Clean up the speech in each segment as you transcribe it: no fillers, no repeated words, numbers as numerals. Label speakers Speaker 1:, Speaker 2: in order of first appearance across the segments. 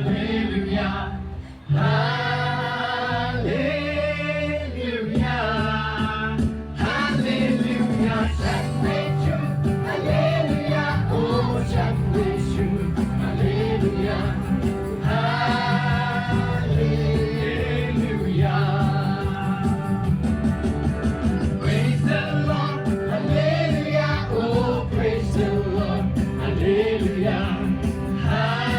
Speaker 1: Hallelujah. Hallelujah. Hallelujah. Chắc về Chúa. Hallelujah. Oh, chắc về Chúa. Hallelujah. Hallelujah. Praise the Lord. Hallelujah. Oh, praise the Lord. Hallelujah. Hallelujah.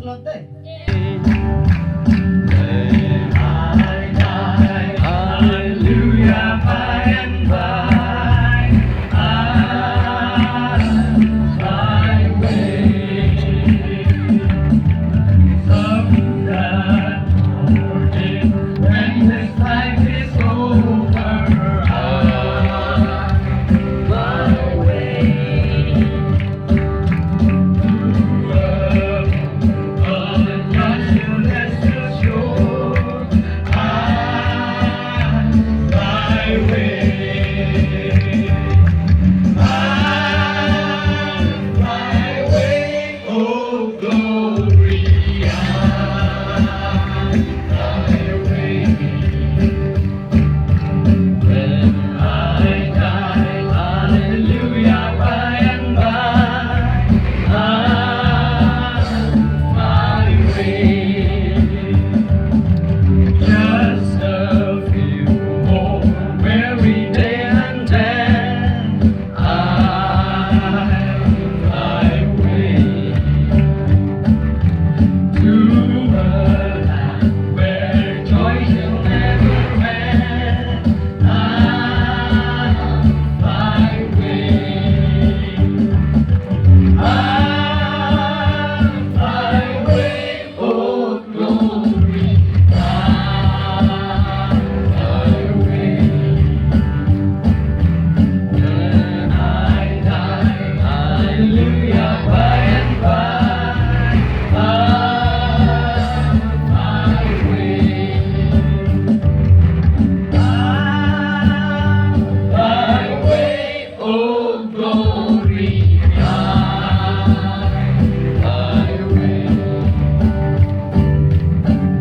Speaker 1: Telonte.
Speaker 2: Hallelujah, by and by, my way. Some that morning when this life is over, my way. All the righteousness is sure, my way. My way, oh glory, my way. When I die, hallelujah, by and by, my way. Just a few more weary days and then my way to a land where joy shall never end. My way. My way, oh glory, my way. When I die, hallelujah, by and by, my way. My way, oh glory, my way.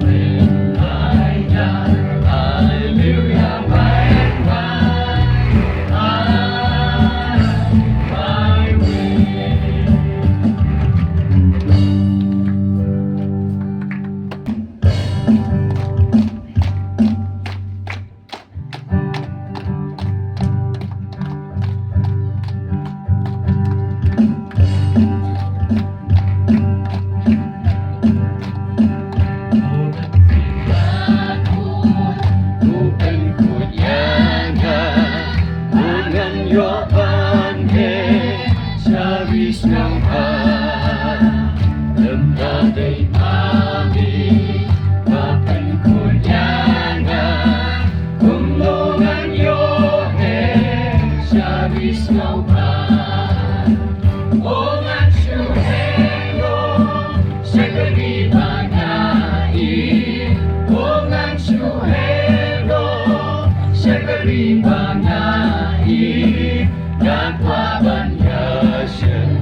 Speaker 2: When I die, hallelujah, by and by, my way. Bukan ku jaga dengan jawaban sehabis nampak tempat mami bukan ku jaga kumlongan yohe sehabis nampak ongan syuhelo segeri bangai ongan syuhelo segeri bangai dan laban yashen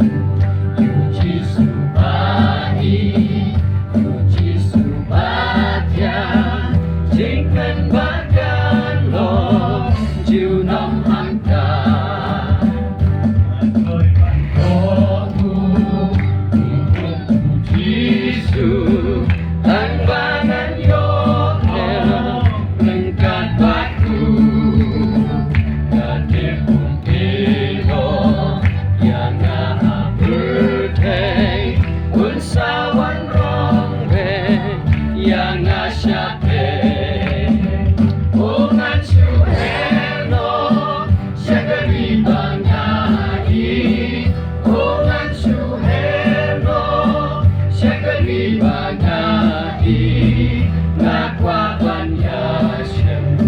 Speaker 2: yuji subai yuji subatya jingkan bagan lo jiu nam angka Jisu tanbangan yohel lengkat batu Gade pumpilo yang berteng unsawan rongbe yang asyape Ongan syuhelo syagari bangai Ongan syuhelo syagari bangai Nakwaban yashem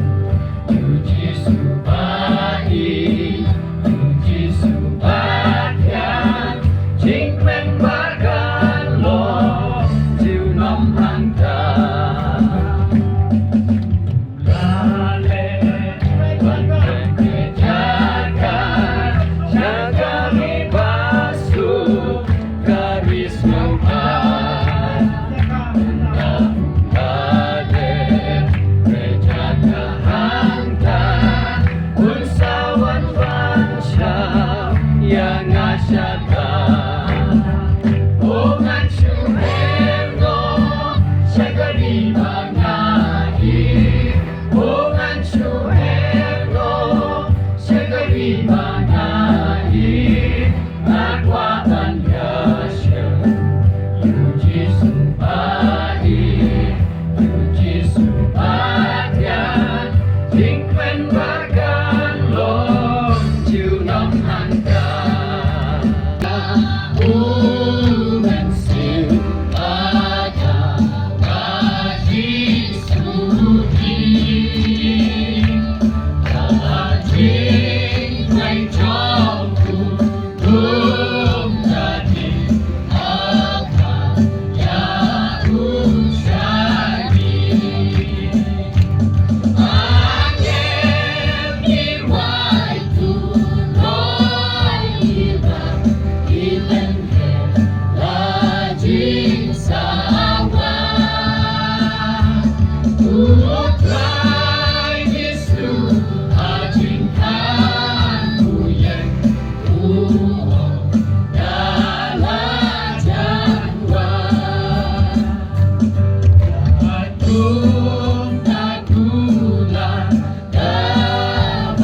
Speaker 2: Yuji subai Yuji subatya Jingmen bagan lo Jiu nom hangta Garis
Speaker 1: สรร